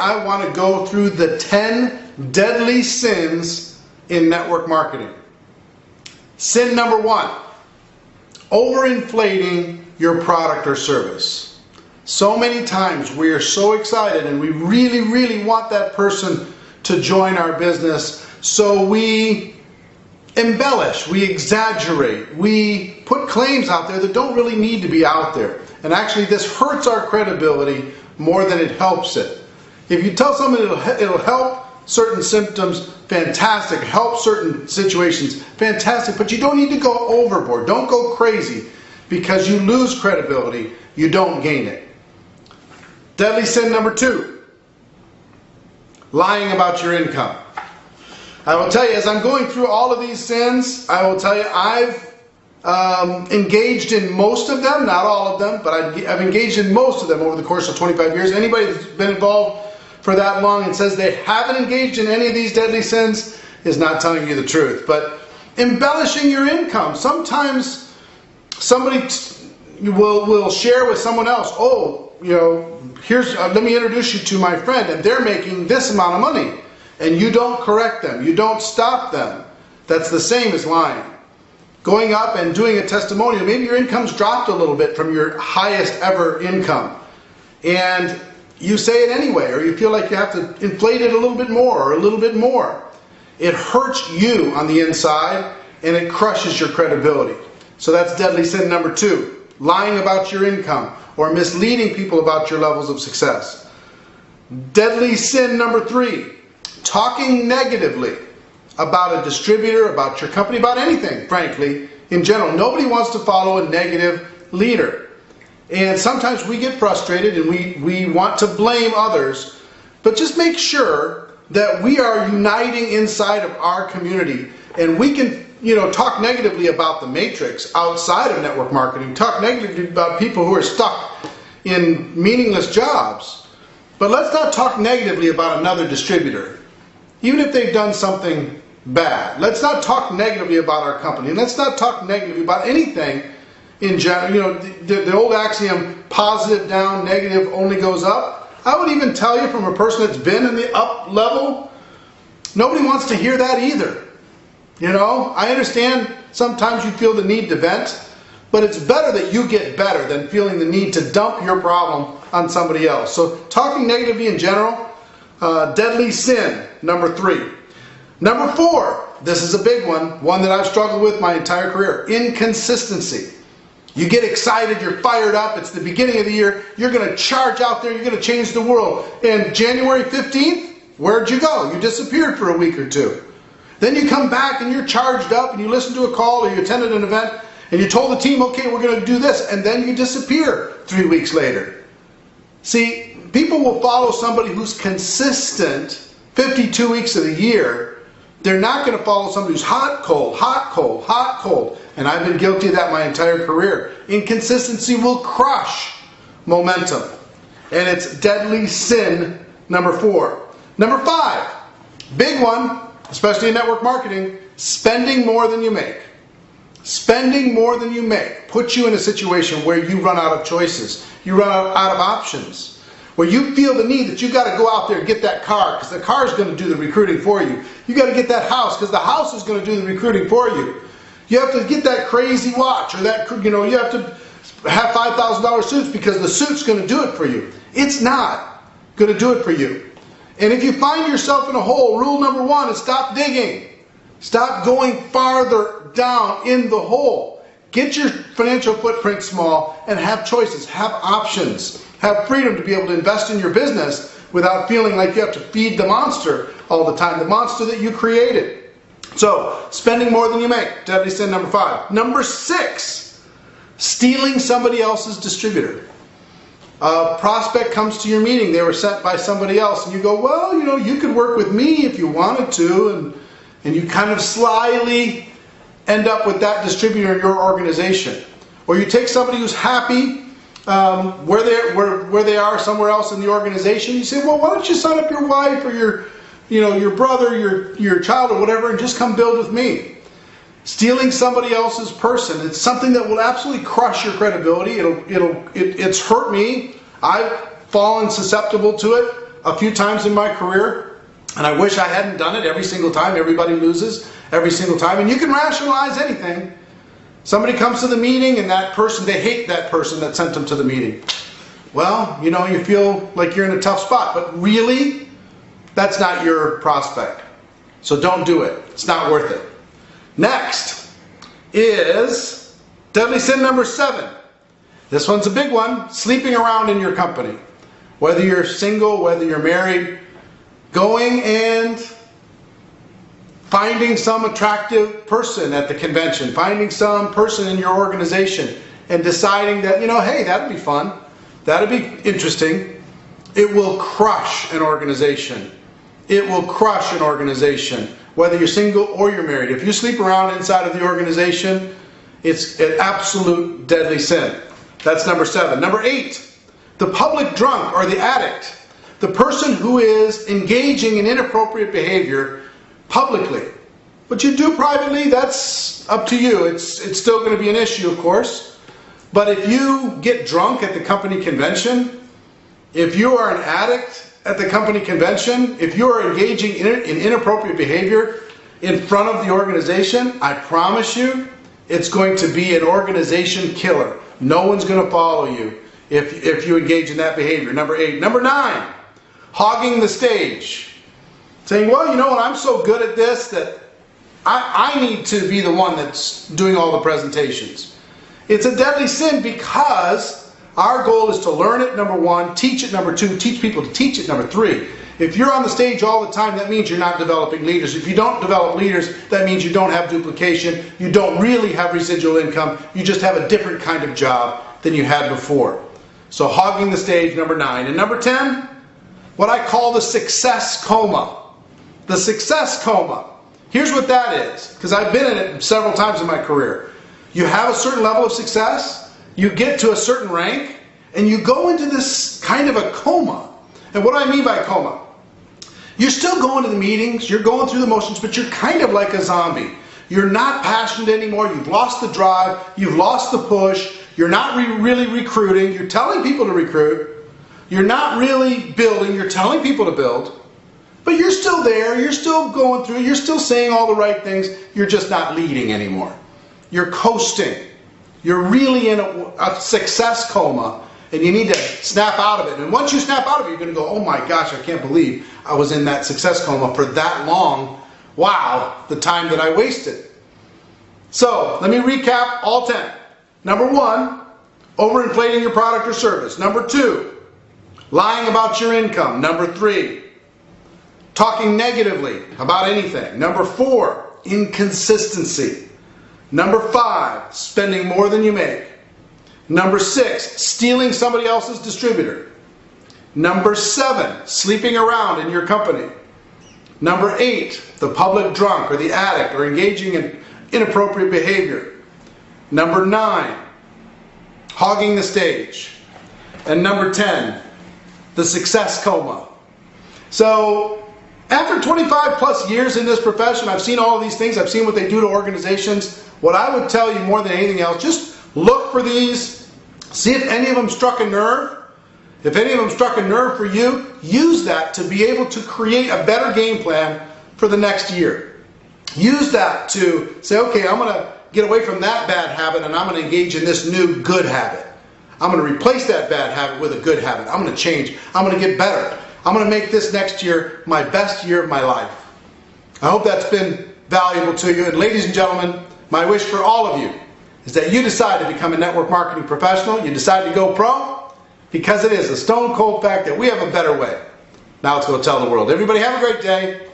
I want to go through the 10 deadly sins in network marketing. Sin number 1, overinflating your product or service. So many times we are so excited and we really, really want that person to join our business, so we embellish, we exaggerate, we put claims out there that don't really need to be out there. And actually this hurts our credibility more than it helps it. If you tell someone it'll help certain symptoms, fantastic. Help certain situations, fantastic. But you don't need to go overboard. Don't go crazy, because you lose credibility. You don't gain it. Deadly sin number 2, lying about your income. I will tell you, as I'm going through all of these sins, I will tell you I've engaged in most of them, not all of them, but I've engaged in most of them over the course of 25 years. Anybody that's been involved for that long and says they haven't engaged in any of these deadly sins is not telling you the truth. But embellishing your income. Sometimes somebody will share with someone else, oh, you know, here's let me introduce you to my friend, and they're making this amount of money. And you don't correct them. You don't stop them. That's the same as lying. Going up and doing a testimonial. Maybe your income's dropped a little bit from your highest ever income. And you say it anyway, or you feel like you have to inflate it a little bit more or a little bit more. It hurts you on the inside, and it crushes your credibility. So that's deadly sin number 2. Lying about your income or misleading people about your levels of success. Deadly sin number 3. Talking negatively about a distributor, about your company, about anything, frankly, in general. Nobody wants to follow a negative leader. And sometimes we get frustrated and we want to blame others, but just make sure that we are uniting inside of our community, and we can, you know, talk negatively about the matrix outside of network marketing, talk negatively about people who are stuck in meaningless jobs, but let's not talk negatively about another distributor, even if they've done something bad. Let's not talk negatively about our company, and let's not talk negatively about anything in general. You know, the old axiom, positive down, negative only goes up. I would even tell you, from a person that's been in the up level, nobody wants to hear that either. You know, I understand sometimes you feel the need to vent, but it's better that you get better than feeling the need to dump your problem on somebody else. So talking negatively in general, deadly sin number 3. Number 4, this is a big one that I've struggled with my entire career: inconsistency. You get excited, you're fired up, it's the beginning of the year, you're going to charge out there, you're going to change the world. And January 15th, where'd you go? You disappeared for a week or 2. Then you come back and you're charged up and you listen to a call or you attended an event and you told the team, okay, we're going to do this, and then you disappear 3 weeks later. See, people will follow somebody who's consistent 52 weeks of the year. They're not going to follow somebody who's hot, cold, hot, cold, hot, cold. And I've been guilty of that my entire career. Inconsistency will crush momentum. And it's deadly sin number 4. Number 5, big one, especially in network marketing: spending more than you make. Spending more than you make puts you in a situation where you run out of choices. You run out of options. Where you feel the need that you've got to go out there and get that car, because the car is going to do the recruiting for you. You got to get that house because the house is going to do the recruiting for you. You have to get that crazy watch, or that, you know, you have to have $5,000 suits because the suit's going to do it for you. It's not going to do it for you. And if you find yourself in a hole, rule number 1 is stop digging. Stop going farther down in the hole. Get your financial footprint small and have choices, have options, have freedom to be able to invest in your business without feeling like you have to feed the monster all the time, the monster that you created. So, spending more than you make, deadly sin number 5. Number 6, stealing somebody else's distributor. A prospect comes to your meeting, they were sent by somebody else, and you go, well, you know, you could work with me if you wanted to, and you kind of slyly end up with that distributor in your organization. Or you take somebody who's happy where they are somewhere else in the organization, you say, well, why don't you sign up your wife or your brother, your child, or whatever, and just come build with me. Stealing somebody else's person, it's something that will absolutely crush your credibility. It's hurt me. I've fallen susceptible to it. a few times in my career, and I wish I hadn't done it every single time. Everybody loses every single time, and you can rationalize anything. Somebody comes to the meeting and that person, they hate that person that sent them to the meeting. Well, you know, you feel like you're in a tough spot, but really, that's not your prospect. So don't do it. It's not worth it. Next is deadly sin number 7. This one's a big one. Sleeping around in your company. Whether you're single, whether you're married, going and finding some attractive person at the convention, finding some person in your organization and deciding that, you know, hey, that'd be fun, that'd be interesting. It will crush an organization. It will crush an organization, whether you're single or you're married. If you sleep around inside of the organization, it's an absolute deadly sin. That's number 7. Number 8, the public drunk or the addict. The person who is engaging in inappropriate behavior publicly. What you do privately, that's up to you. It's still going to be an issue, of course. But if you get drunk at the company convention, if you are an addict at the company convention, if you are engaging in inappropriate behavior in front of the organization, I promise you, it's going to be an organization killer. No one's going to follow you if you engage in that behavior. Number 8. Number 9, hogging the stage. Saying, well, you know what, I'm so good at this that I need to be the one that's doing all the presentations. It's a deadly sin because our goal is to learn it, number 1, teach it, number 2, teach people to teach it, number 3. If you're on the stage all the time, that means you're not developing leaders. If you don't develop leaders, that means you don't have duplication, you don't really have residual income, you just have a different kind of job than you had before. So hogging the stage, number 9. And number 10, what I call the success coma. The success coma. Here's what that is, because I've been in it several times in my career. You have a certain level of success, you get to a certain rank, and you go into this kind of a coma. And what do I mean by coma? You're still going to the meetings, you're going through the motions, but you're kind of like a zombie. You're not passionate anymore, you've lost the drive, you've lost the push, you're not really recruiting, you're telling people to recruit, you're not really building, you're telling people to build. But you're still there, you're still going through, you're still saying all the right things, you're just not leading anymore. You're coasting. You're really in a success coma, and you need to snap out of it. And once you snap out of it, you're going to go, oh my gosh, I can't believe I was in that success coma for that long. Wow, the time that I wasted. So, let me recap all 10. Number 1, overinflating your product or service. Number 2, lying about your income. Number 3, talking negatively about anything. Number 4, inconsistency. Number 5, spending more than you make. Number 6, stealing somebody else's distributor. Number 7, sleeping around in your company. Number 8, the public drunk or the addict or engaging in inappropriate behavior. Number 9, hogging the stage. And number 10, the success coma. So, after 25 plus years in this profession, I've seen all of these things. I've seen what they do to organizations. What I would tell you more than anything else, just look for these. See if any of them struck a nerve. If any of them struck a nerve for you, use that to be able to create a better game plan for the next year. Use that to say, okay, I'm going to get away from that bad habit and I'm going to engage in this new good habit. I'm going to replace that bad habit with a good habit. I'm going to change. I'm going to get better. I'm going to make this next year my best year of my life. I hope that's been valuable to you. And ladies and gentlemen, my wish for all of you is that you decide to become a network marketing professional. You decide to go pro, because it is a stone cold fact that we have a better way. Now let's go tell the world. Everybody have a great day.